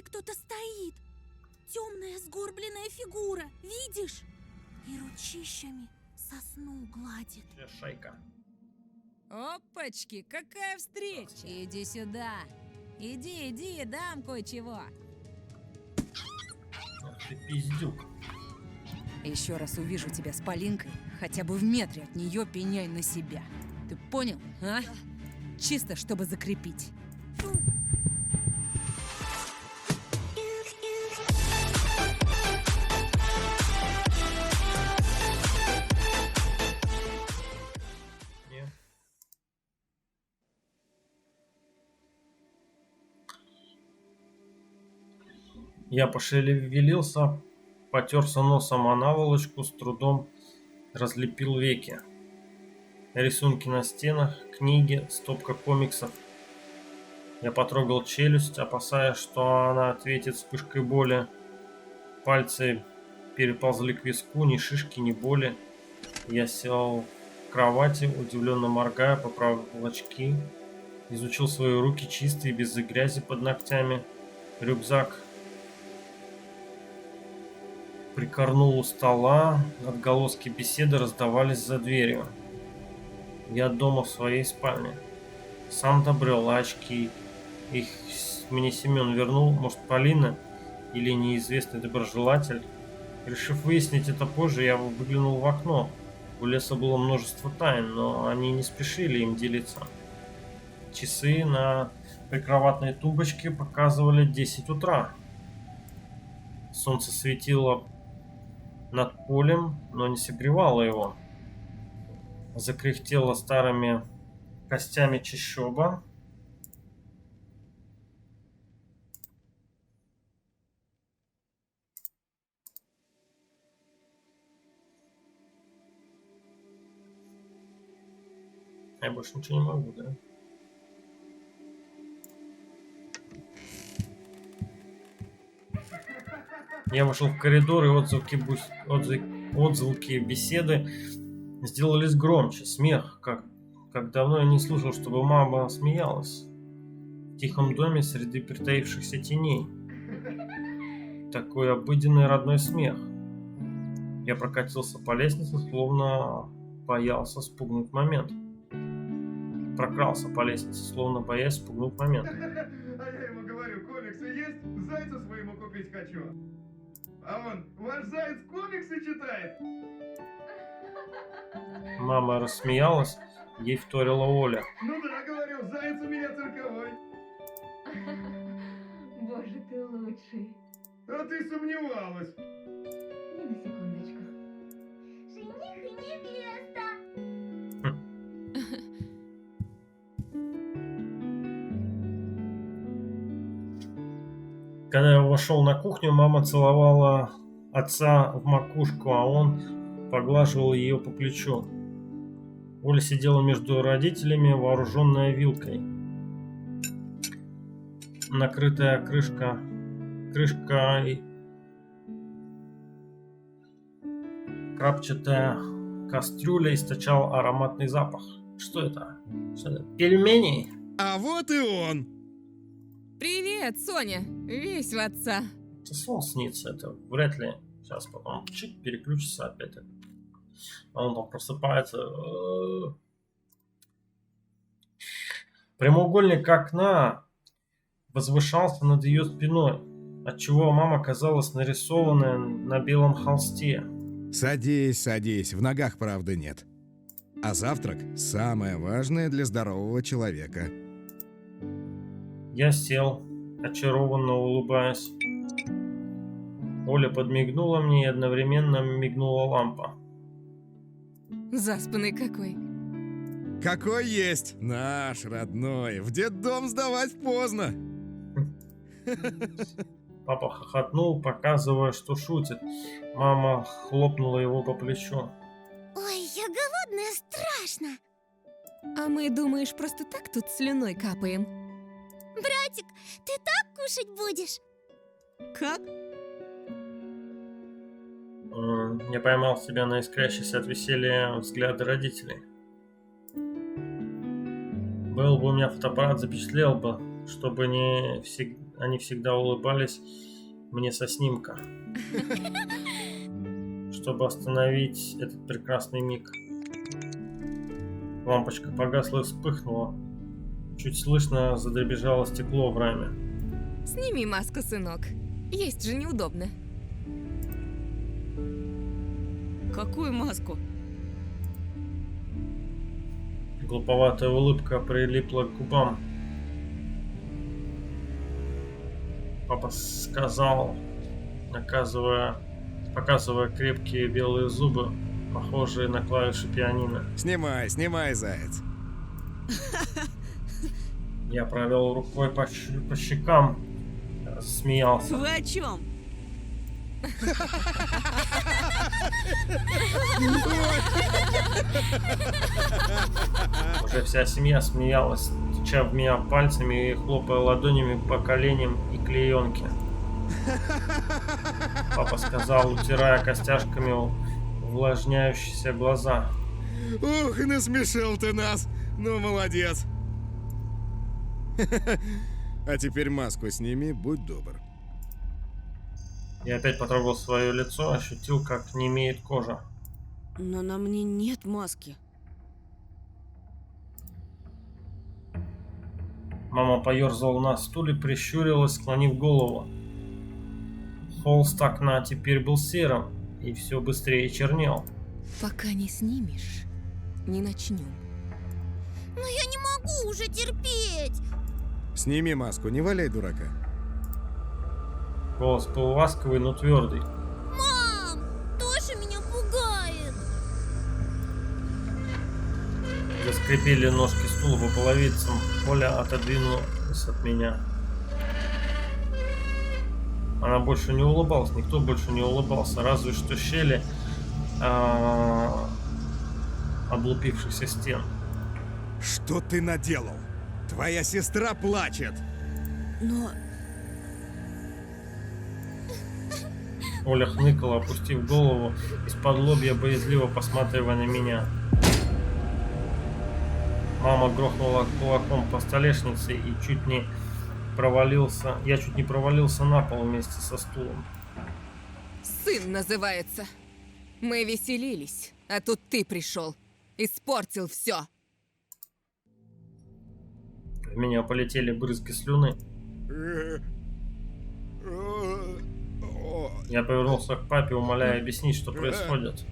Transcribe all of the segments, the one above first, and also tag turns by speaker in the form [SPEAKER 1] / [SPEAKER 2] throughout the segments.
[SPEAKER 1] Смотри, кто-то стоит. Темная сгорбленная фигура, видишь? И ручищами сосну гладит.
[SPEAKER 2] Шайка.
[SPEAKER 3] Опачки, какая встреча! Иди сюда. Иди, дам кое-чего.
[SPEAKER 2] Ах ты пиздюк.
[SPEAKER 3] Еще раз увижу тебя с Полинкой, хотя бы в метре от нее пеняй на себя. Ты понял, а? Чисто, чтобы закрепить.
[SPEAKER 2] Не. Я пошевелился, потерся носом о наволочку, с трудом разлепил веки. Рисунки на стенах, книги, стопка комиксов. Я потрогал челюсть, опасаясь, что она ответит вспышкой боли. Пальцы переползли к виску, ни шишки, ни боли. Я сел в кровати, удивленно моргая, поправил очки. Изучил свои руки, чистые, без грязи под ногтями. Рюкзак прикорнул у стола, отголоски беседы раздавались за дверью. Я дома в своей спальне. Сам добрел очки. Их мне Семен вернул, может, Полина или неизвестный доброжелатель. Решив выяснить это позже, я выглянул в окно. У леса было множество тайн, но они не спешили им делиться. Часы на прикроватной тумбочке показывали 10 утра. Солнце светило над полем, но не согревало его. Закряхтела старыми костями чащоба. Я больше ничего не могу, да? Я вышел в коридор, и отзвуки беседы сделались громче. Смех, как давно я не слышал, чтобы мама смеялась. В тихом доме среди притаившихся теней. Такой обыденный родной смех. Я прокатился по лестнице, словно боялся спугнуть момент. Прокрался по лестнице, словно боясь спугнуть момент.
[SPEAKER 4] А я ему говорю, комиксы есть? Зайцу своему купить хочу. А он, ваш заяц комиксы читает?
[SPEAKER 2] Мама рассмеялась, ей вторила Оля.
[SPEAKER 4] Ну да, говорю, заяц у меня цирковой.
[SPEAKER 5] Боже, ты лучший.
[SPEAKER 4] А ты сомневалась.
[SPEAKER 5] Не на секундочку. Жених и невеста.
[SPEAKER 2] Когда я вошел на кухню, мама целовала отца в макушку, а он поглаживал ее по плечу. Оля сидела между родителями, вооруженная вилкой. Накрытая крышка и крапчатая кастрюля источала ароматный запах. Что это? Что это? Пельмени?
[SPEAKER 6] А вот и он!
[SPEAKER 3] Привет, Соня. Весь в отца.
[SPEAKER 2] Это сон снится, это вряд ли. Сейчас потом чик, переключится опять. А он там просыпается. Прямоугольник окна возвышался над ее спиной, отчего мама казалась нарисованная на белом холсте.
[SPEAKER 6] Садись, садись, в ногах правды нет. А завтрак – самое важное для здорового человека.
[SPEAKER 2] Я сел, очарованно улыбаясь. Оля подмигнула мне, и одновременно мигнула лампа.
[SPEAKER 3] Заспанный какой.
[SPEAKER 6] Какой есть? Наш родной. В детдом сдавать поздно.
[SPEAKER 2] Папа хохотнул, показывая, что шутит. Мама хлопнула его по плечу.
[SPEAKER 1] Ой, я голодная, страшно.
[SPEAKER 3] А мы, думаешь, просто так тут слюной капаем?
[SPEAKER 1] Братик, ты так кушать будешь?
[SPEAKER 3] Как?
[SPEAKER 2] Я поймал себя на искрящийся от веселья взгляды родителей. Был бы у меня фотоаппарат, запечатлел бы, чтобы не они всегда улыбались мне со снимка, чтобы остановить этот прекрасный миг. Лампочка погасла и вспыхнула. Чуть слышно задребезжало стекло в раме.
[SPEAKER 7] Сними маску, сынок. Есть же неудобно.
[SPEAKER 3] Какую маску?
[SPEAKER 2] Глуповатая улыбка прилипла к губам. Папа сказал, показывая крепкие белые зубы, похожие на клавиши пианино.
[SPEAKER 6] Снимай, снимай, заяц.
[SPEAKER 2] Я провел рукой по щекам, смеялся.
[SPEAKER 3] Вы о чем?
[SPEAKER 2] Уже вся семья смеялась, тыча в меня пальцами и хлопая ладонями по коленям и клеенке. Папа сказал, утирая костяшками увлажняющиеся глаза.
[SPEAKER 6] Ух, насмешил ты нас. Ну, молодец. А теперь маску сними, будь добр.
[SPEAKER 2] Я опять потрогал свое лицо, ощутил, как немеет кожа.
[SPEAKER 3] Но на мне нет маски.
[SPEAKER 2] Мама поерзала на стуле, прищурилась, склонив голову. Холст окна теперь был серым, и все быстрее чернел.
[SPEAKER 7] Пока не снимешь, не начнем.
[SPEAKER 1] Но я не могу уже терпеть.
[SPEAKER 6] Сними маску, не валяй дурака.
[SPEAKER 2] Голос был ласковый, но твердый.
[SPEAKER 1] Мам, Тоша меня пугает.
[SPEAKER 2] Заскрипели ножки стула по половицам. Оля отодвинулась от меня. Она больше не улыбалась, никто больше не улыбался, разве что щели облупившихся стен.
[SPEAKER 6] Что ты наделал? Твоя сестра плачет.
[SPEAKER 3] Но...
[SPEAKER 2] Оля хныкала, опустив голову, из-под лобья боязливо посматривая на меня. Мама грохнула кулаком по столешнице и я чуть не провалился на пол вместе со стулом.
[SPEAKER 7] Сын называется. Мы веселились, а тут ты пришел. Испортил все.
[SPEAKER 2] В меня полетели брызги слюны. Я повернулся к папе, умоляя объяснить, что происходит.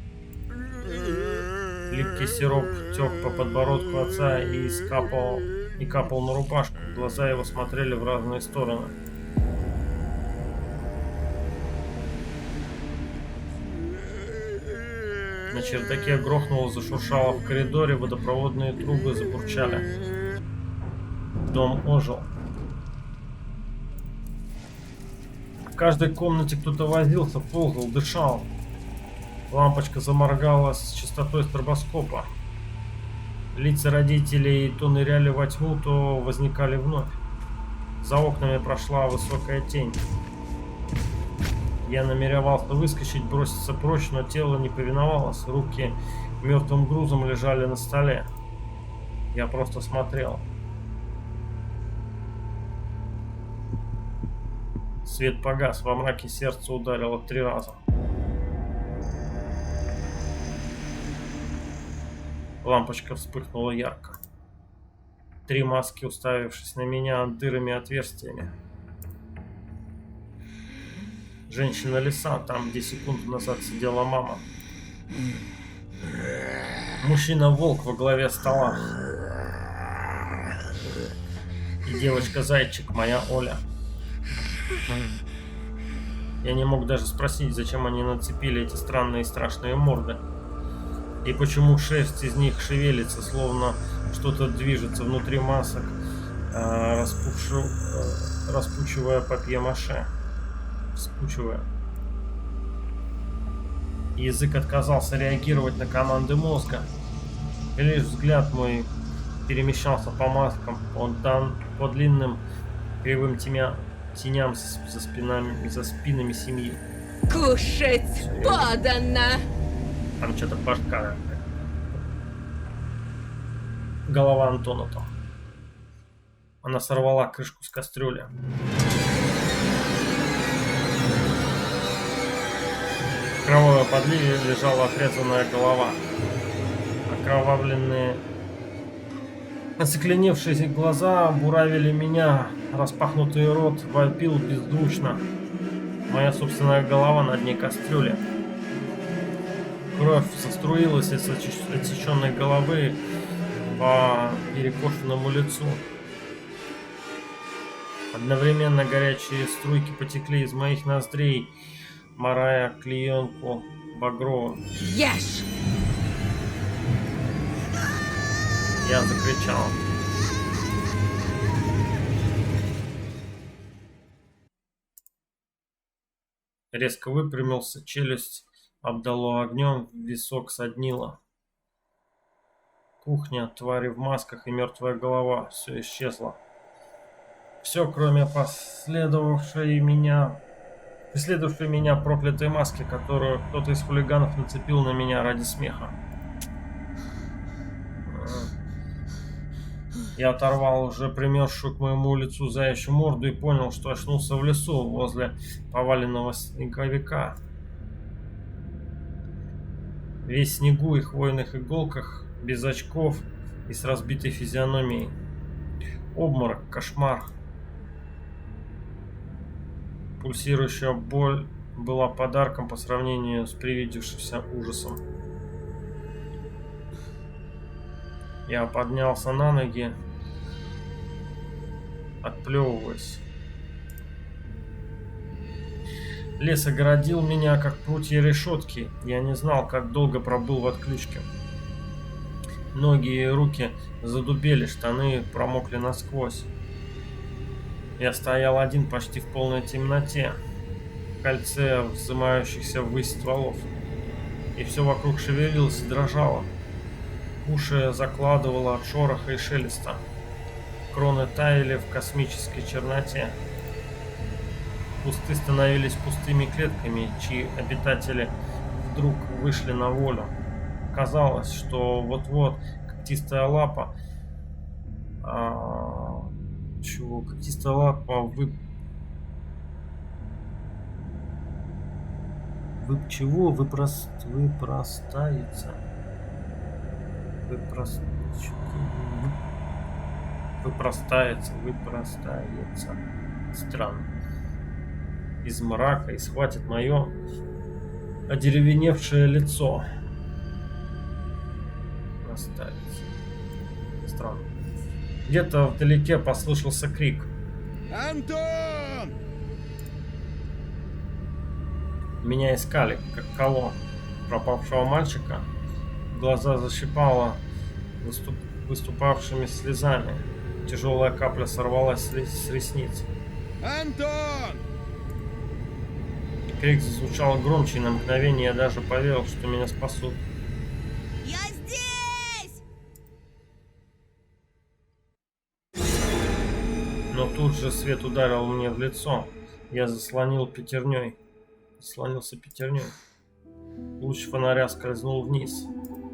[SPEAKER 2] Липкий сироп тек по подбородку отца и капал на рубашку. Глаза его смотрели в разные стороны. На чердаке грохнуло, зашуршало в коридоре, водопроводные трубы забурчали. Дом ожил. В каждой комнате кто-то возился, ползал, дышал. Лампочка заморгала с частотой стробоскопа. Лица родителей то ныряли во тьму, то возникали вновь. За окнами прошла высокая тень. Я намеревался выскочить, броситься прочь, но тело не повиновалось. Руки мертвым грузом лежали на столе. Я просто смотрел. Свет погас, во мраке сердце ударило 3 раза. Лампочка вспыхнула ярко. 3 маски, уставившись на меня дырами-отверстиями. Женщина-лиса, там, где секунду назад сидела мама. Мужчина-волк во главе стола. И девочка-зайчик, моя Оля. Я не мог даже спросить, зачем они нацепили эти странные и страшные морды. И почему шерсть из них шевелится, словно что-то движется внутри масок, распучивая папье-маше. Вспучивая. Язык отказался реагировать на команды мозга. И лишь взгляд мой перемещался по маскам, по длинным кривым теням за спинами семьи.
[SPEAKER 7] Кушать подано!
[SPEAKER 2] Там что-то башка. Голова Антона там. Она сорвала крышку с кастрюли. кровавой подливе лежала отрезанная голова. Окровавленные, остекленевшие глаза буравили меня, распахнутый рот вопил беззвучно. Моя собственная голова на дне кастрюли. Кровь заструилась из отсеченной головы по перекошенному лицу. Одновременно горячие струйки потекли из моих ноздрей, морая клеенку багровым.
[SPEAKER 3] Ешь!
[SPEAKER 2] Я закричал. Резко выпрямился, челюсть обдало огнем, висок соднило. Кухня, твари в масках и мертвая голова — все исчезло. Все, кроме преследовавшей меня проклятой маски, которую кто-то из хулиганов нацепил на меня ради смеха. Я оторвал уже примерзшую к моему лицу заячью морду и понял, что очнулся в лесу возле поваленного снеговика. Весь в снегу и хвойных иголках, без очков и с разбитой физиономией. Обморок, кошмар. Пульсирующая боль была подарком по сравнению с привидевшимся ужасом. Я поднялся на ноги, отплевываясь. Лес огородил меня, как прутья решетки. Я не знал, как долго пробыл в отключке. Ноги и руки задубели, штаны промокли насквозь. Я стоял один почти в полной темноте, в кольце вздымающихся ввысь стволов. И все вокруг шевелилось и дрожало. Уши закладывало от шороха и шелеста. Кроны таяли в космической черноте. Кусты становились пустыми клетками, чьи обитатели вдруг вышли на волю. Казалось, что вот-вот когтистая лапа... Когтистая лапа выпростается. Выпростается. Странно. Из мрака и схватит мое одеревеневшее лицо. Оставится. Странно. Где-то вдалеке послышался крик.
[SPEAKER 6] Антон!
[SPEAKER 2] Меня искали, как кого? Пропавшего мальчика? Глаза защипало выступавшими слезами. Тяжелая капля сорвалась с ресниц.
[SPEAKER 6] Антон!
[SPEAKER 2] Крик зазвучал громче, и на мгновение я даже поверил, что меня спасут.
[SPEAKER 1] Я здесь!
[SPEAKER 2] Но тут же свет ударил мне в лицо. Я заслонился пятерней. Луч фонаря скользнул вниз.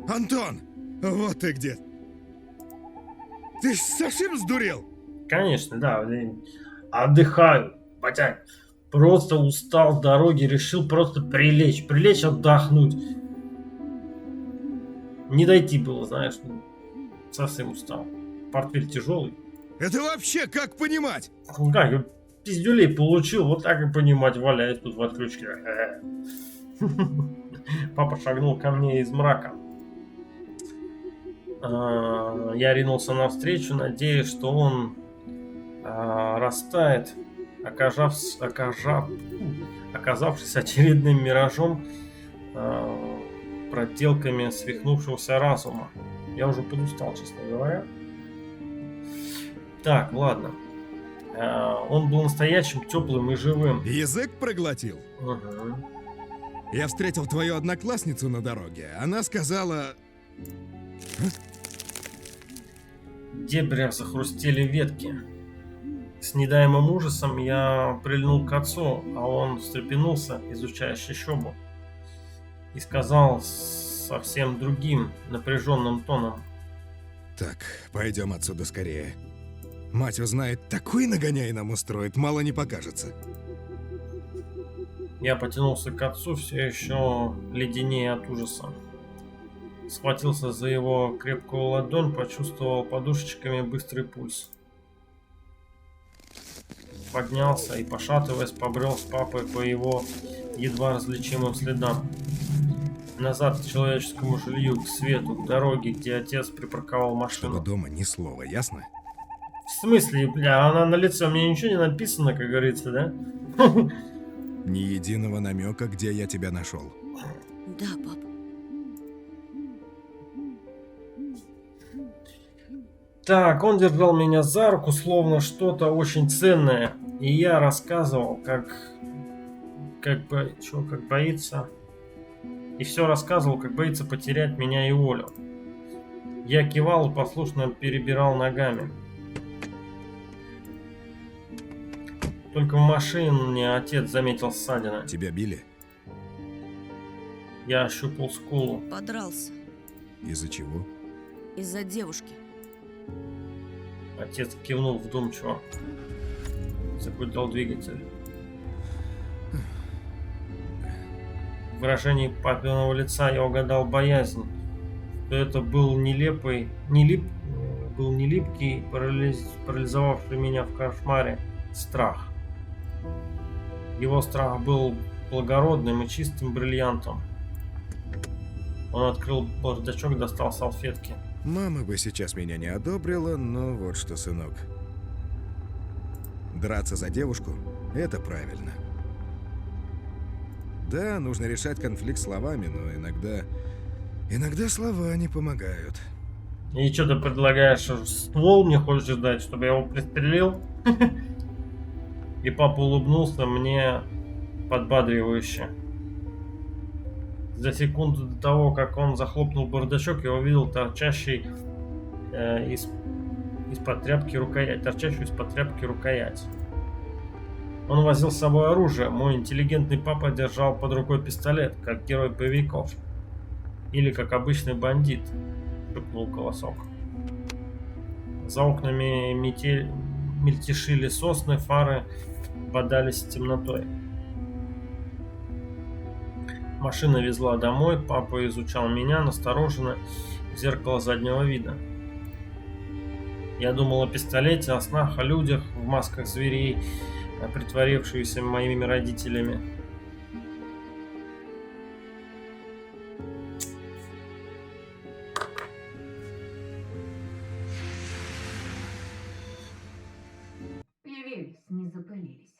[SPEAKER 6] Антон! Вот ты где! Ты совсем сдурел?
[SPEAKER 2] Конечно, да. Отдыхаю, батянь. Просто устал с дороги, решил просто прилечь, отдохнуть. Не дойти было, знаешь, совсем устал. Портфель тяжелый.
[SPEAKER 6] Это вообще как понимать?
[SPEAKER 2] Как, я пиздюлей получил, вот так и понимать, валяюсь тут в отключке. Папа шагнул ко мне из мрака. Я ринулся навстречу, надеясь, что он растает, оказавшись очередным миражом, проделками свихнувшегося разума. Я уже подустал, честно говоря. Так, ладно. Он был настоящим, теплым и живым.
[SPEAKER 6] Язык проглотил?
[SPEAKER 2] Угу.
[SPEAKER 6] Я встретил твою одноклассницу на дороге. Она сказала...
[SPEAKER 2] В дебрях захрустели ветки. С недаемым ужасом я прильнул к отцу, а он встрепенулся, изучая щекобу, и сказал совсем другим, напряженным тоном.
[SPEAKER 6] Так, пойдем отсюда скорее. Мать узнает, такой нагоняй нам устроит, мало не покажется.
[SPEAKER 2] Я потянулся к отцу, все еще леденее от ужаса. Схватился за его крепкую ладонь, почувствовал подушечками быстрый пульс. Поднялся и, пошатываясь, побрел с папой по его едва различимым следам. Назад к человеческому жилью, к свету, к дороге, где отец припарковал
[SPEAKER 6] Чтобы
[SPEAKER 2] машину.
[SPEAKER 6] дома ни слова, ясно?
[SPEAKER 2] В смысле, бля, она на лице, мне ничего не написано, как говорится, да?
[SPEAKER 6] Ни единого намека, где я тебя нашел.
[SPEAKER 1] Да, пап.
[SPEAKER 2] Так, он держал меня за руку, словно что-то очень ценное. И я рассказывал, как боится. И все рассказывал, как боится потерять меня и Олю. Я кивал и послушно перебирал ногами. Только в машине отец заметил ссадины.
[SPEAKER 6] Тебя били?
[SPEAKER 2] Я ощупал скулу.
[SPEAKER 8] Подрался
[SPEAKER 6] Из-за чего?
[SPEAKER 8] из-за девушки.
[SPEAKER 2] Отец кивнул вдумчиво. Загудел двигатель. В выражении папиного лица я угадал боязнь, что это был нелепкий, парализовавший меня в кошмаре страх. Его страх был благородным и чистым бриллиантом. Он открыл бардачок, достал салфетки.
[SPEAKER 6] Мама бы сейчас меня не одобрила, но вот что, сынок. Драться за девушку – это правильно. Да, нужно решать конфликт словами, но иногда слова не помогают.
[SPEAKER 2] И что ты предлагаешь? Ствол мне хочешь дать, чтобы я его пристрелил? И папа улыбнулся мне подбадривающе. За секунду до того, как он захлопнул бардачок, я увидел торчащий из-под тряпки рукоять. Он возил с собой оружие. Мой интеллигентный папа держал под рукой пистолет, как герой боевиков. Или как обычный бандит, шепнул голосок. За окнами мельтешили сосны, фары бодались с темнотой. Машина везла домой, папа изучал меня настороженно в зеркало заднего вида. Я думал о пистолете, о снах, о людях в масках зверей, притворившихся моими родителями.
[SPEAKER 5] Явились, не запылились.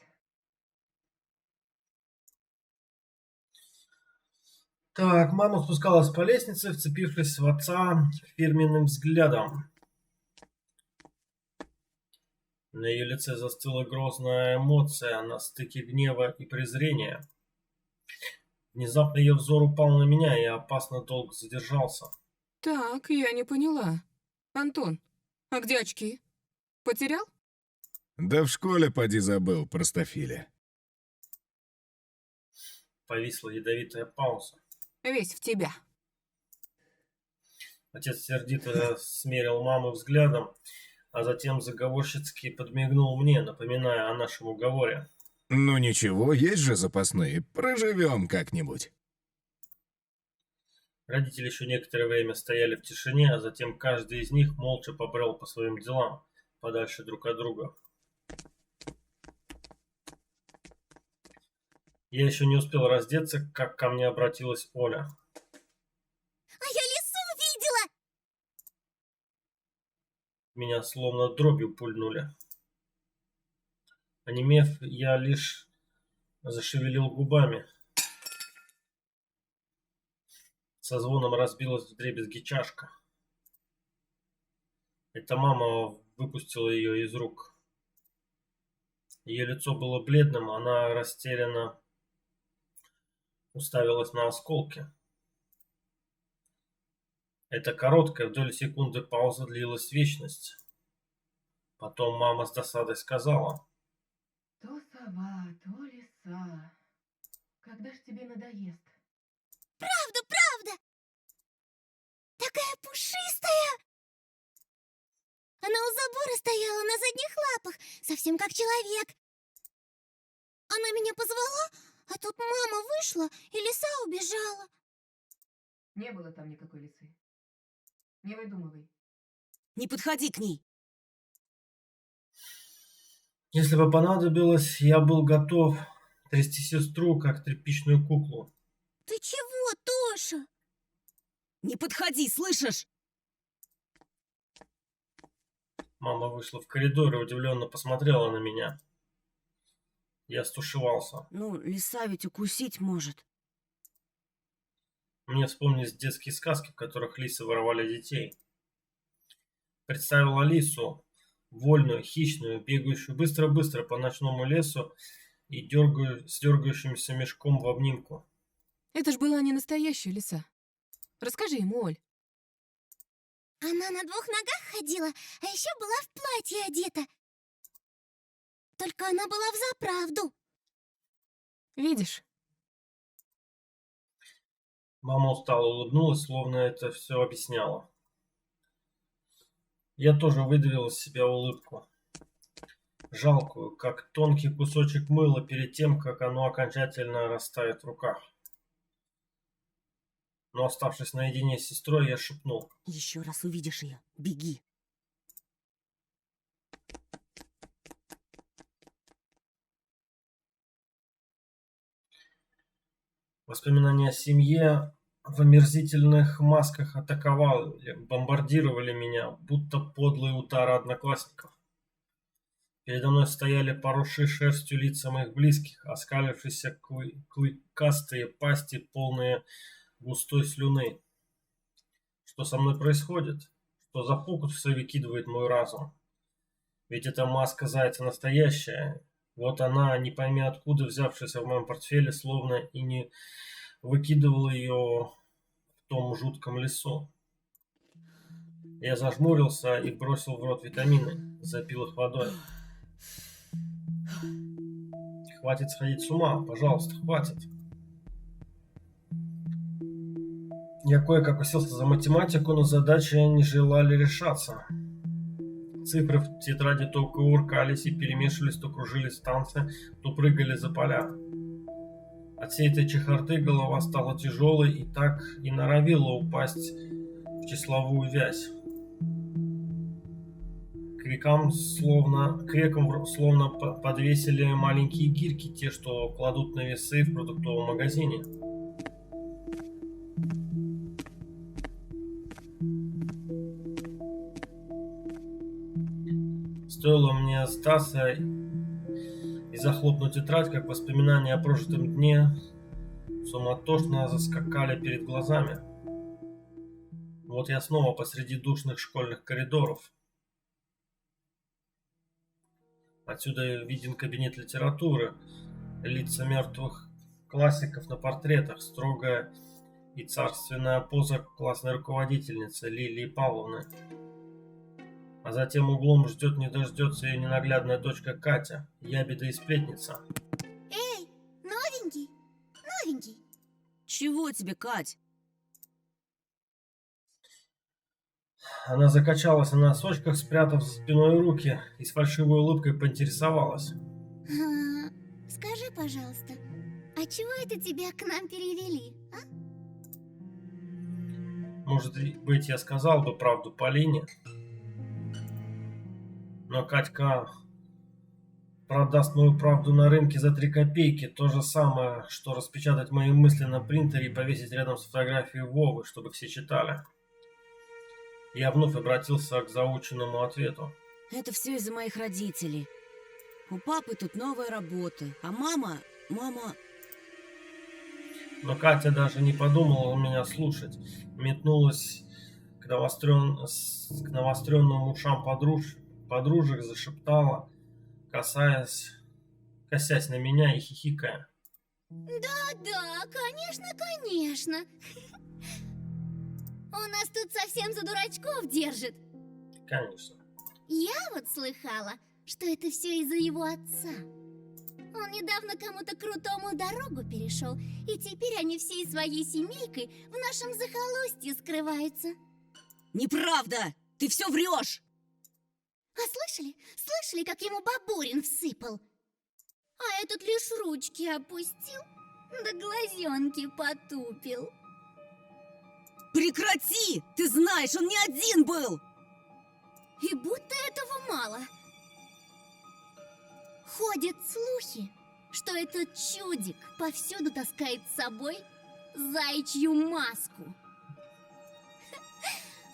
[SPEAKER 2] Так, мама спускалась по лестнице, вцепившись в отца фирменным взглядом. На ее лице застыла грозная эмоция на стыке гнева и презрения. Внезапно ее взор упал на меня, и опасно долго задержался.
[SPEAKER 7] Так, я не поняла. Антон, а где очки? Потерял?
[SPEAKER 6] Да в школе поди забыл, простофиля.
[SPEAKER 2] Повисла ядовитая пауза.
[SPEAKER 7] Весь в тебя.
[SPEAKER 2] Отец сердито смерил маму взглядом, а затем заговорщицки подмигнул мне, напоминая о нашем уговоре.
[SPEAKER 6] Ну ничего, есть же запасные, проживем как-нибудь.
[SPEAKER 2] Родители еще некоторое время стояли в тишине, а затем каждый из них молча побрел по своим делам, подальше друг от друга. Я еще не успел раздеться, как ко мне обратилась Оля.
[SPEAKER 1] А я лису видела!
[SPEAKER 2] Меня словно дробью пульнули. Онемев, я лишь зашевелил губами. Со звоном разбилась вдребезги чашка. Эта мама выпустила ее из рук. Ее лицо было бледным, она растерянно уставилась на осколки. Эта короткая в долю секунды пауза длилась вечность. Потом мама с досадой сказала:
[SPEAKER 5] То сова, то лиса. Когда ж тебе надоест?
[SPEAKER 1] Правда! Такая пушистая! Она у забора стояла на задних лапах, совсем как человек. Она меня позвала, А тут мама вышла, и лиса убежала.
[SPEAKER 5] Не было там никакой лисы. Не выдумывай.
[SPEAKER 8] Не подходи к ней.
[SPEAKER 2] Если бы понадобилось, я был готов трясти сестру, как тряпичную куклу.
[SPEAKER 1] Ты чего, Тоша?
[SPEAKER 8] Не подходи, слышишь?
[SPEAKER 2] Мама вышла в коридор и удивленно посмотрела на меня. Я стушевался.
[SPEAKER 8] Ну, лиса ведь укусить может.
[SPEAKER 2] Мне вспомнились детские сказки, в которых лисы воровали детей. Представил Алису, вольную, хищную, бегающую быстро-быстро по ночному лесу и с дергающимся мешком в обнимку.
[SPEAKER 7] Это ж была не настоящая лиса. Расскажи ему, Оль.
[SPEAKER 1] Она на 2 ногах ходила, а еще была в платье одета. Только она была взаправду.
[SPEAKER 7] Видишь?
[SPEAKER 2] Мама устало улыбнулась, словно это все объясняло. Я тоже выдавил из себя улыбку. Жалкую, как тонкий кусочек мыла перед тем, как оно окончательно растает в руках. Но оставшись наедине с сестрой, я шепнул.
[SPEAKER 8] Еще раз увидишь ее, беги.
[SPEAKER 2] Воспоминания о семье в омерзительных масках атаковали, бомбардировали меня, будто подлые удары одноклассников. Передо мной стояли поросшие шерстью лица моих близких, оскалившиеся клыкастые пасти, полные густой слюны. Что со мной происходит? Что за фокус выкидывает мой разум? Ведь эта маска зайца настоящая. Вот она, не пойми откуда взявшаяся в моем портфеле, словно и не выкидывала ее в том жутком лесу. Я зажмурился и бросил в рот витамины, запил их водой. Хватит сходить с ума, пожалуйста, хватит. Я кое-как уселся за математику, но задачи не желали решаться. Цифры в тетради то кувыркались и перемешивались, то кружились в танце, то прыгали за поля. От всей этой чехарды голова стала тяжелой и так и норовила упасть в числовую вязь. К векам словно подвесили маленькие гирьки, те, что кладут на весы в продуктовом магазине. Стоило мне сдаться и захлопнуть тетрадь, как воспоминания о прожитом дне суматошно заскакали перед глазами. Вот я снова посреди душных школьных коридоров. Отсюда виден кабинет литературы, лица мертвых классиков на портретах, строгая и царственная поза классной руководительницы Лилии Павловны. А за тем углом ждет не дождется ее ненаглядная дочка Катя, ябеда и сплетница.
[SPEAKER 1] Эй, новенький, новенький.
[SPEAKER 8] Чего тебе, Кать?
[SPEAKER 2] Она закачалась на носочках, спрятав за спиной руки, и с фальшивой улыбкой поинтересовалась.
[SPEAKER 1] Скажи, пожалуйста, а чего это тебя к нам перевели, а?
[SPEAKER 2] Может быть, я сказал бы правду Полине, но Катька продаст мою правду на рынке за 3 копейки. То же самое, что распечатать мои мысли на принтере и повесить рядом с фотографией Вовы, чтобы все читали. Я вновь обратился к заученному ответу.
[SPEAKER 8] Это все из-за моих родителей. У папы тут новая работа, а мама...
[SPEAKER 2] Но Катя даже не подумала меня слушать. Метнулась к навостренным ушам подружек, зашептала, косясь на меня и хихикая.
[SPEAKER 1] Да, конечно, конечно. У нас тут совсем за дурачков держит.
[SPEAKER 2] Конечно.
[SPEAKER 1] Я вот слыхала, что это все из-за его отца. Он недавно кому-то крутому дорогу перешел, и теперь они всей своей семейкой в нашем захолустье скрываются.
[SPEAKER 8] Неправда! Ты все врешь!
[SPEAKER 1] А слышали? Слышали, как ему Бабурин всыпал? А этот лишь ручки опустил, да глазенки потупил.
[SPEAKER 8] Прекрати! Ты знаешь, он не один был!
[SPEAKER 1] И будто этого мало. Ходят слухи, что этот чудик повсюду таскает с собой заячью маску.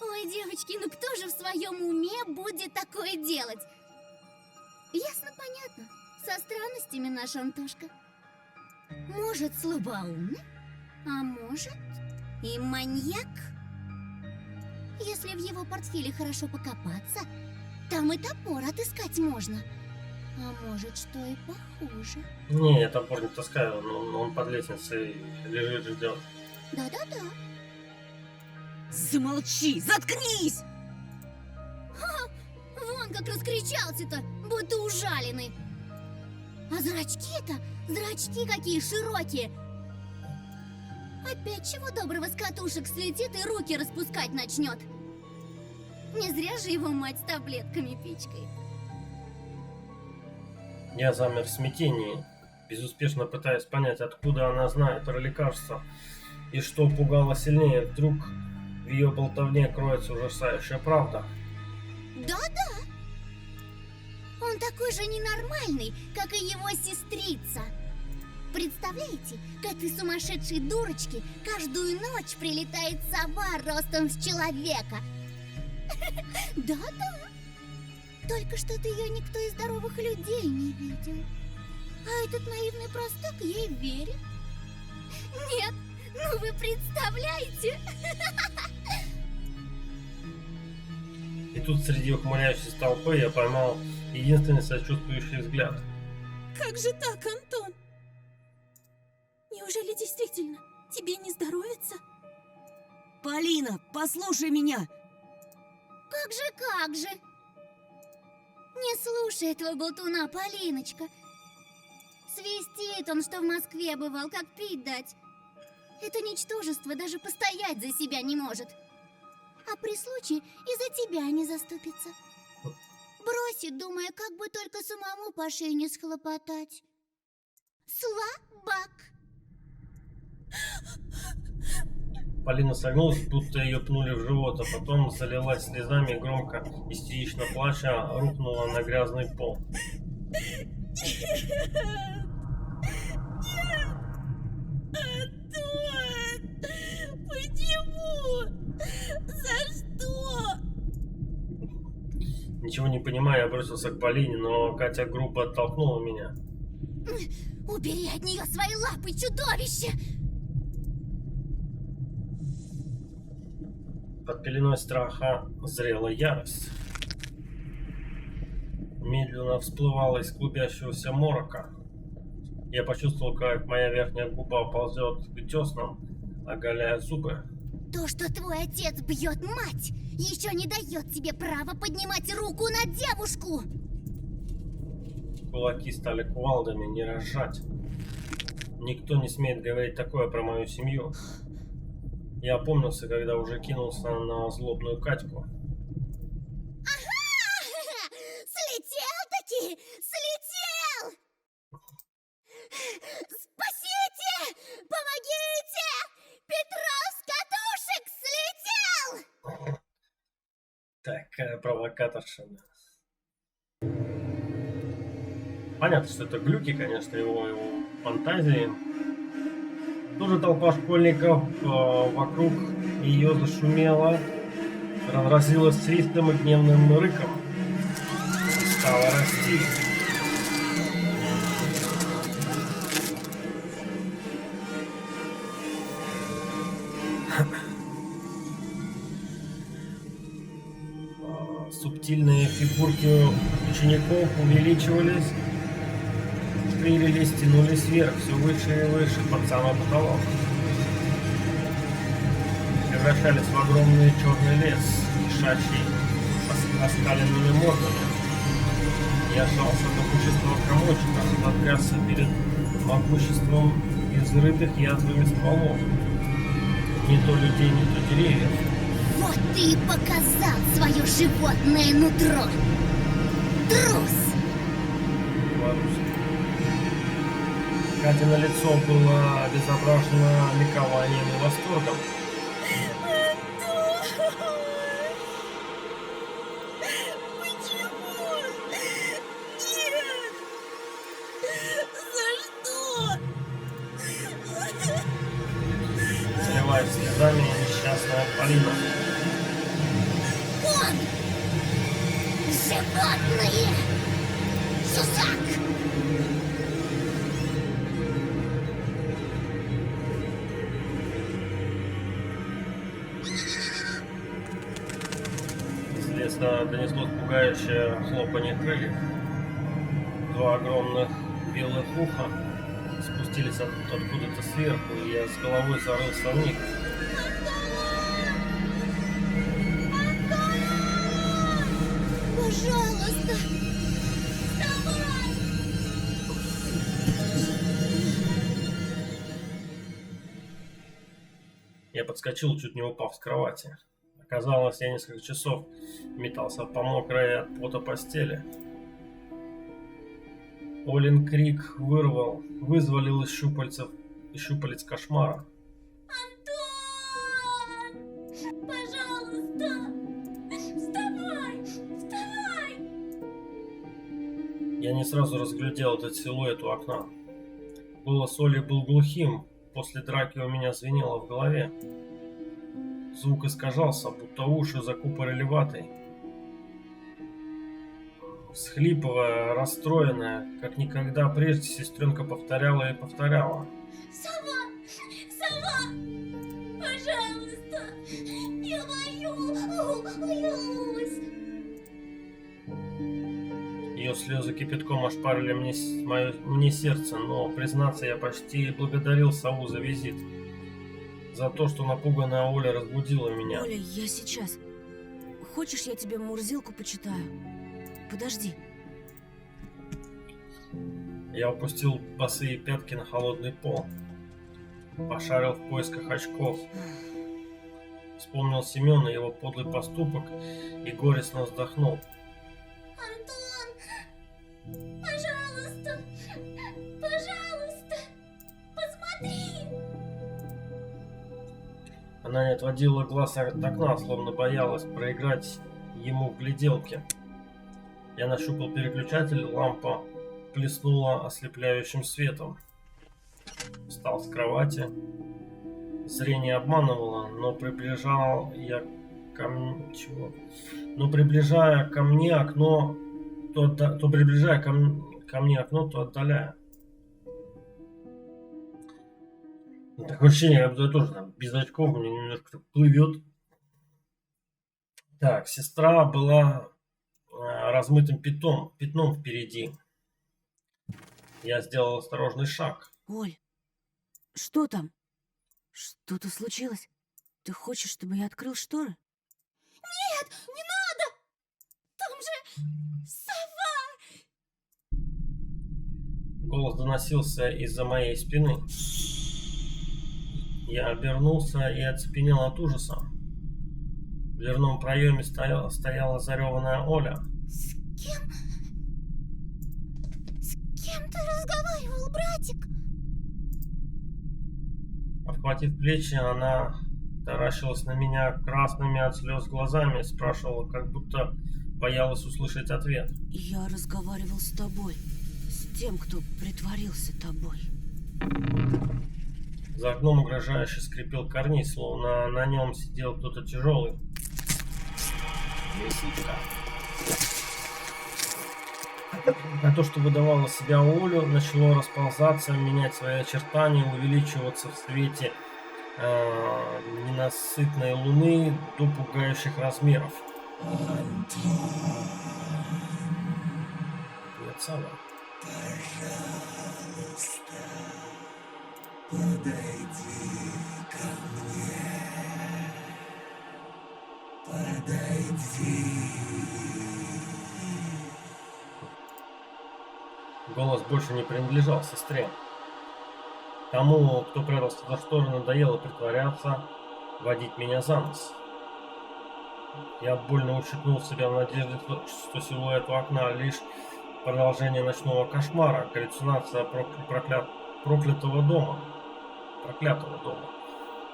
[SPEAKER 1] Ой, девочки, ну кто же в своем уме будет такое делать? Ясно, понятно. Со странностями наш Антошка. Может, слабоумный, а может и маньяк. Если в его портфеле хорошо покопаться, там и топор отыскать можно. А может, что и похуже.
[SPEAKER 2] Не, я топор не таскаю, он под лестницей лежит, ждет.
[SPEAKER 1] Да-да-да.
[SPEAKER 8] Замолчи! Заткнись!
[SPEAKER 1] Вон как раскричался-то, будто ужаленный. А зрачки-то, зрачки какие широкие. Опять чего доброго с катушек слетит и руки распускать начнет. Не зря же его мать с таблетками пичкает.
[SPEAKER 2] Я замер в смятении, безуспешно пытаясь понять, откуда она знает про лекарства и что пугало сильнее. Вдруг в ее болтовне кроется ужасающая правда.
[SPEAKER 1] Да-да. Он такой же ненормальный, как и его сестрица. Представляете, к этой сумасшедшей дурочке каждую ночь прилетает сова ростом с человека. Да-да. Только что-то ее никто из здоровых людей не видел. А этот наивный простак ей верит. Нет, ну вы представляете?
[SPEAKER 2] И тут среди ухмыляющейся толпы я поймал единственный сочувствующий взгляд.
[SPEAKER 1] Как же так, Антон? Неужели действительно тебе не здоровится?
[SPEAKER 8] Полина, послушай меня!
[SPEAKER 1] Как же? Не слушай этого болтуна, Полиночка. Свистит он, что в Москве бывал, как пить дать. Это ничтожество даже постоять за себя не может. А при случае и за тебя не заступится. Бросит, думая, как бы только самому по шее не схлопотать. Слабак!
[SPEAKER 2] Полина согнулась, будто ее пнули в живот, а потом залилась слезами и громко, истерично плача, рухнула на грязный пол.
[SPEAKER 1] Антон! Почему? За что?
[SPEAKER 2] Ничего не понимая, я бросился к Полине, но Катя грубо оттолкнула меня.
[SPEAKER 1] Убери от нее свои лапы, чудовище!
[SPEAKER 2] Под пеленой страха зрела ярость. Медленно всплывала из клубящегося морока. Я почувствовал, как моя верхняя губа ползет к деснам, оголяя зубы.
[SPEAKER 1] То, что твой отец бьет мать, еще не дает тебе права поднимать руку на девушку!
[SPEAKER 2] Кулаки стали кувалдами, не разжать. Никто не смеет говорить такое про мою семью. Я опомнился, когда уже кинулся на злобную Катьку.
[SPEAKER 1] Ага! Слетел-таки! Слетел! Спасите! Помогите! Петров с катушек слетел!
[SPEAKER 2] Такая провокаторша. Понятно, что это глюки, конечно, его фантазии. Тоже толпа школьников вокруг ее зашумела, разразилась свистом и гневным рыком. И стала расти. Субтильные фигурки учеников увеличивались, ширились, тянулись вверх, все выше и выше, под самый потолок. Превращались в огромный черный лес, кишащий оскаленными мордами. Я сжался до пушистого комочка, натрясся перед могуществом изрытых язвами стволов. Не то людей, не то деревьев.
[SPEAKER 1] Вот ты и показал свое животное нутро! Трус!
[SPEAKER 2] Беларусь. Катя лицо было обезображено ликованием и восторгом. Заливаясь слезами, несчастная Полина.
[SPEAKER 1] Он! Животные! Чужак!
[SPEAKER 2] С леса донеслось пугающее хлопанье крыльев. Два огромных белых уха спустились откуда-то сверху, и я с головой зарылся в них.
[SPEAKER 1] Пожалуйста! Вставай!
[SPEAKER 2] Я подскочил, чуть не упав с кровати. Оказалось, я несколько часов метался по мокрой от пота постели. Олин крик вызволил из щупалец кошмара.
[SPEAKER 1] Антон! Пожалуйста! Вставай! Вставай!
[SPEAKER 2] Я не сразу разглядел этот силуэт у окна. Голос Оли был глухим, после драки у меня звенело в голове. Звук искажался, будто уши закупорили ватой. Всхлипывая, расстроенная, как никогда прежде, сестренка повторяла и повторяла.
[SPEAKER 1] Сова! Сова! Пожалуйста! Я боюсь!
[SPEAKER 2] Ее слезы кипятком ошпарили мне сердце, но, признаться, я почти благодарил сову за визит. За то, что напуганная Оля разбудила меня.
[SPEAKER 8] Оля, я сейчас. Хочешь, я тебе Мурзилку почитаю? Подожди.
[SPEAKER 2] Я опустил босые пятки на холодный пол. Пошарил в поисках очков. Вспомнил Семена, его подлый поступок, и горестно вздохнул.
[SPEAKER 1] Антон! Пожалуйста! Пожалуйста! Посмотри!
[SPEAKER 2] Она не отводила глаз от окна, словно боялась проиграть ему в гляделке. Я нащупал переключатель, лампа плеснула ослепляющим светом. Встал с кровати. Зрение обманывало, но приближая ко мне окно, то приближая ко мне окно, то отдаляя. Такое ощущение, как будто я тоже там без очков, мне немножко плывет. Так, сестра была размытым пятном впереди. Я сделал осторожный шаг.
[SPEAKER 8] Оль, что там? Что-то случилось? Ты хочешь, чтобы я открыл шторы?
[SPEAKER 1] Нет, не надо! Там же сова!
[SPEAKER 2] Голос доносился из-за моей спины. Я обернулся и оцепенел от ужаса. В дверном проеме стояла зареванная Оля.
[SPEAKER 1] С кем ты разговаривал, братик?
[SPEAKER 2] Обхватив плечи, она таращилась на меня красными от слез глазами, спрашивала, как будто боялась услышать ответ.
[SPEAKER 8] Я разговаривал с тобой. С тем, кто притворился тобой.
[SPEAKER 2] За окном угрожающе скрипел карниз, словно на нем сидел кто-то тяжелый. Лисичка. А то, что выдавало себя Олю, начало расползаться, менять свои очертания, увеличиваться в свете ненасытной луны до пугающих размеров. Нет, сова. Голос больше не принадлежал сестре. Тому, кто прятался за шторы, надоело притворяться, водить меня за нос. Я больно ущипнул себя в надежде, что силуэт у окна лишь продолжение ночного кошмара, галлюцинация проклятого дома. Проклятого дома.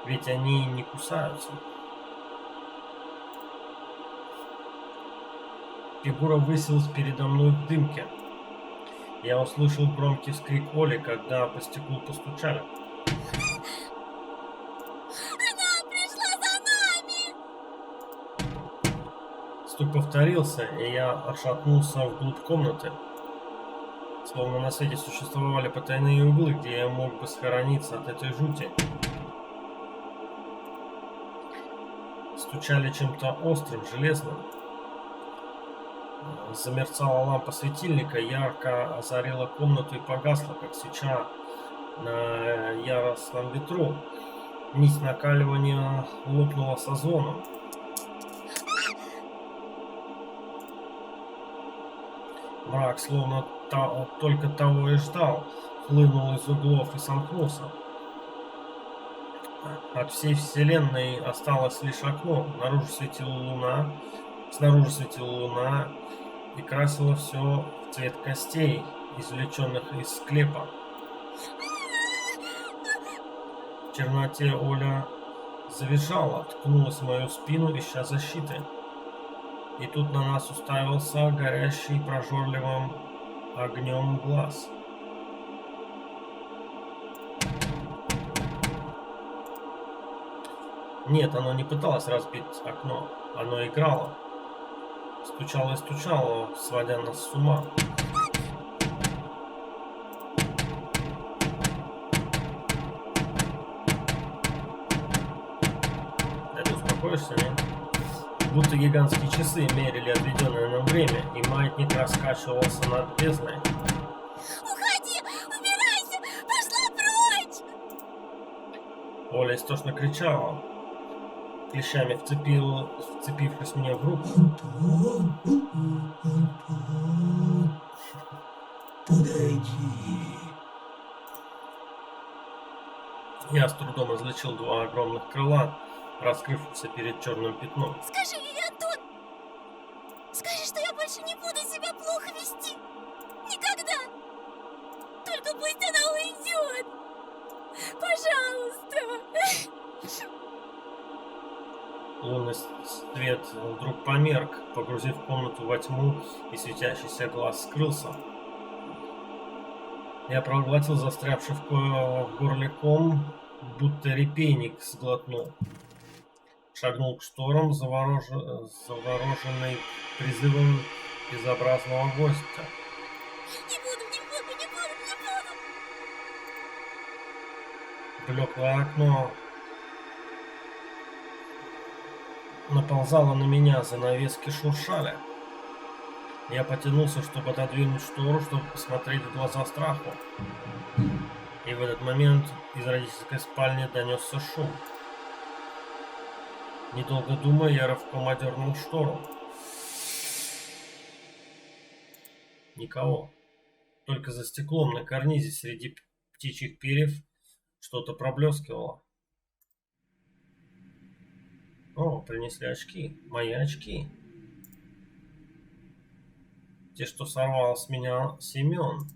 [SPEAKER 2] Ведь они не кусаются. Фигура высилась передо мной в дымке. Я услышал громкий вскрик Оли, когда по стеклу постучали.
[SPEAKER 1] Она пришла за нами!
[SPEAKER 2] Стук повторился, и я отшатнулся вглубь комнаты. Словно на свете существовали потайные углы, где я мог бы схорониться от этой жути. Стучали чем-то острым, железным. Замерцала лампа светильника, ярко озарила комнату и погасла, как свеча на яростном ветру. Нить накаливания лопнула со звоном. Мрак, словно только того и ждал, хлынул из углов и сомкнулся. От всей вселенной осталось лишь окно. Снаружи светила луна и красила все в цвет костей, извлеченных из склепа. В черноте Оля завизжала, ткнулась в мою спину, ища защиты. И тут на нас уставился горящий прожорливым огнем глаз. Нет, оно не пыталось разбить окно, оно играло. Стучало и стучало, сводя нас с ума. Да ты успокоишься, нет? Будто гигантские часы мерили отведенное нам время, и маятник раскачивался над бездной.
[SPEAKER 1] Уходи! Убирайся! Пошла прочь!
[SPEAKER 2] Оля истошно кричала, клещами вцепившись мне в руку. Я с трудом различил два огромных крыла, раскрывшихся перед черным пятном.
[SPEAKER 1] Скажи ей, Антон! Скажи, что я больше не буду себя плохо вести! Никогда! Только пусть она уйдет! Пожалуйста!
[SPEAKER 2] Лунный свет вдруг померк, погрузив комнату во тьму, и светящийся глаз скрылся. Я проглотил застрявший в горле ком, будто репейник сглотнул. Шагнул к шторам, завороженный призывом безобразного гостя.
[SPEAKER 1] Не буду!
[SPEAKER 2] Блеклое окно наползало на меня, занавески шуршали. Я потянулся, чтобы отодвинуть штору, чтобы посмотреть в глаза страху. И в этот момент из родительской спальни донесся шум. Недолго думая, я рывком одернул штору. Никого. Только за стеклом на карнизе среди птичьих перьев что-то проблескивало. О, принесли очки. Мои очки. Те, что сорвал с меня Семен.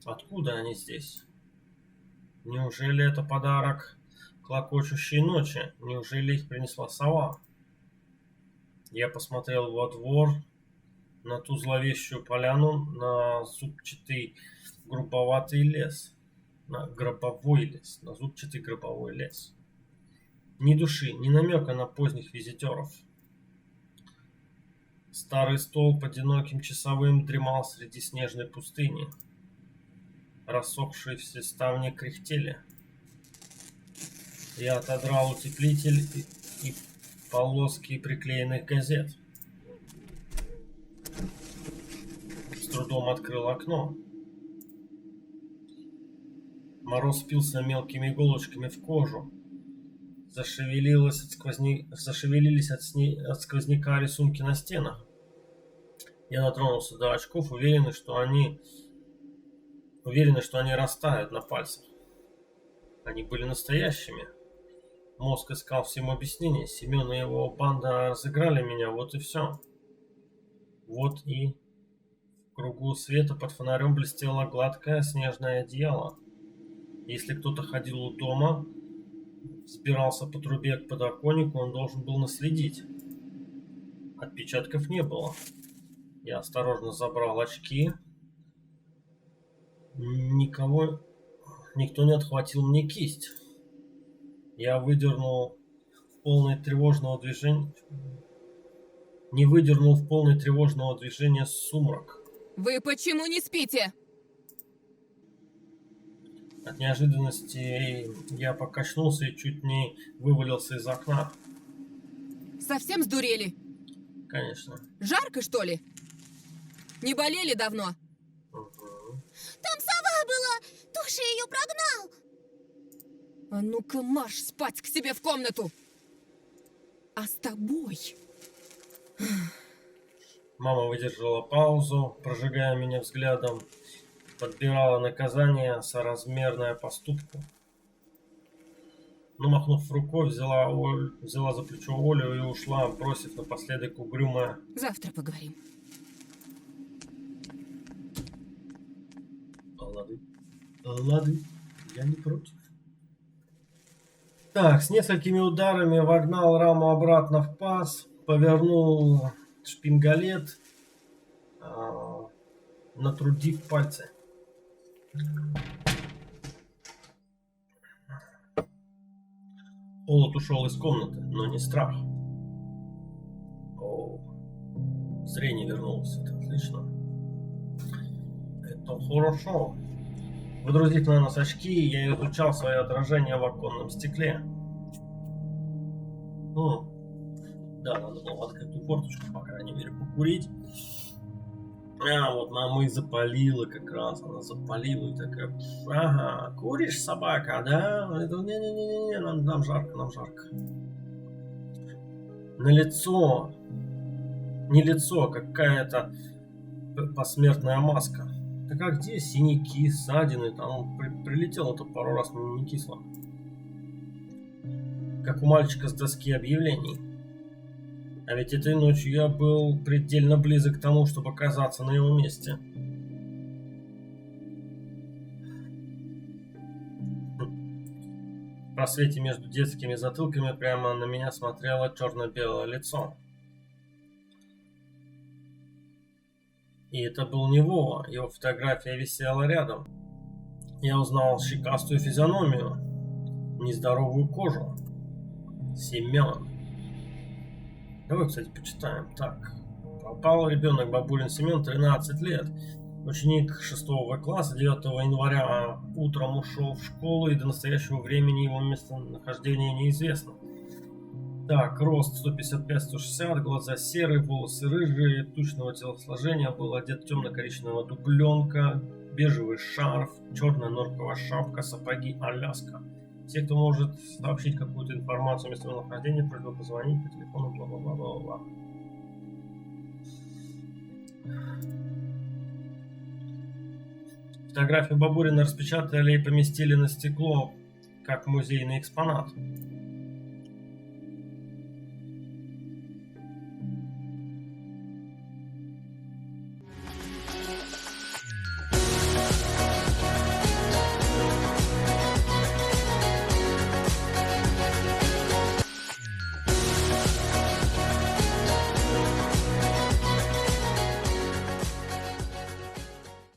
[SPEAKER 2] Откуда они здесь? Неужели это подарок клокочущей ночи? Неужели их принесла сова? Я посмотрел во двор, на ту зловещую поляну, на зубчатый грубоватый лес. На зубчатый гробовой лес. Ни души, ни намека на поздних визитеров. Старый столб одиноким часовым дремал среди снежной пустыни. Рассохшиеся ставни кряхтели. Я отодрал утеплитель и полоски приклеенных газет. С трудом открыл окно. Мороз впился мелкими иголочками в кожу. Зашевелились от сквозняка рисунки на стенах. Я дотронулся до очков, уверенный, что они растают на пальцах. Они были настоящими. Мозг искал всем объяснение. Семен и его банда разыграли меня, вот и все. Вот и в кругу света под фонарем блестело гладкое снежное одеяло. Если кто-то ходил у дома, взбирался по трубе к подоконнику, он должен был наследить. Отпечатков не было. Я осторожно забрал очки. Никто не отхватил мне кисть. Я выдернул в полное тревожного движения... Не выдернул в полное тревожного движения сумрак.
[SPEAKER 7] Вы почему не спите?
[SPEAKER 2] От неожиданности я покачнулся и чуть не вывалился из окна.
[SPEAKER 7] Совсем сдурели?
[SPEAKER 2] Конечно.
[SPEAKER 7] Жарко, что ли? Не болели давно?
[SPEAKER 2] Угу.
[SPEAKER 1] Там сова была! Тоша ее прогнал!
[SPEAKER 7] А ну-ка, марш спать к себе в комнату! А с тобой?
[SPEAKER 2] Мама выдержала паузу, прожигая меня взглядом, подбирала наказание, соразмерное поступку. Но, махнув рукой, взяла за плечо Олю и ушла, бросив напоследок угрюмое:
[SPEAKER 7] Завтра поговорим.
[SPEAKER 2] Лады, я не против. Так, с несколькими ударами вогнал раму обратно в паз, повернул шпингалет, натрудив пальцы. Холод ушел из комнаты, но не страх. О, зрение вернулось, это отлично. Это хорошо. Выдрузив на нос очки, я изучал свое отражение в оконном стекле. Да, надо было открыть эту форточку, по крайней мере, покурить. Вот мама и запалила как раз. Она запалила и такая: ага, куришь, собака, да? Не-не-не, нам жарко, нам жарко. На лицо. Не лицо, а какая-то посмертная маска. Так а где синяки, ссадины? Там прилетело-то пару раз, но не кисло. Как у мальчика с доски объявлений. А ведь этой ночью я был предельно близок к тому, чтобы оказаться на его месте. В просвете между детскими затылками прямо на меня смотрело черно-белое лицо. И это был не Вова, его фотография висела рядом. Я узнал щекастую физиономию, нездоровую кожу. Семен. Давай, кстати, почитаем. Так. Пропал ребенок бабулин Семен, 13 лет. Ученик 6 класса, 9 января утром ушел в школу, и до настоящего времени его местонахождение неизвестно. Так, рост 155-160, глаза серые, волосы рыжие, тучного телосложения, был одет темно-коричневого дубленка, бежевый шарф, черная норковая шапка, сапоги Аляска. Те, кто может сообщить какую-то информацию о местонахождении, просьба позвонить по телефону, бла-бла-бла-бла-бла. Фотографию Бабурина распечатали и поместили на стекло, как музейный экспонат.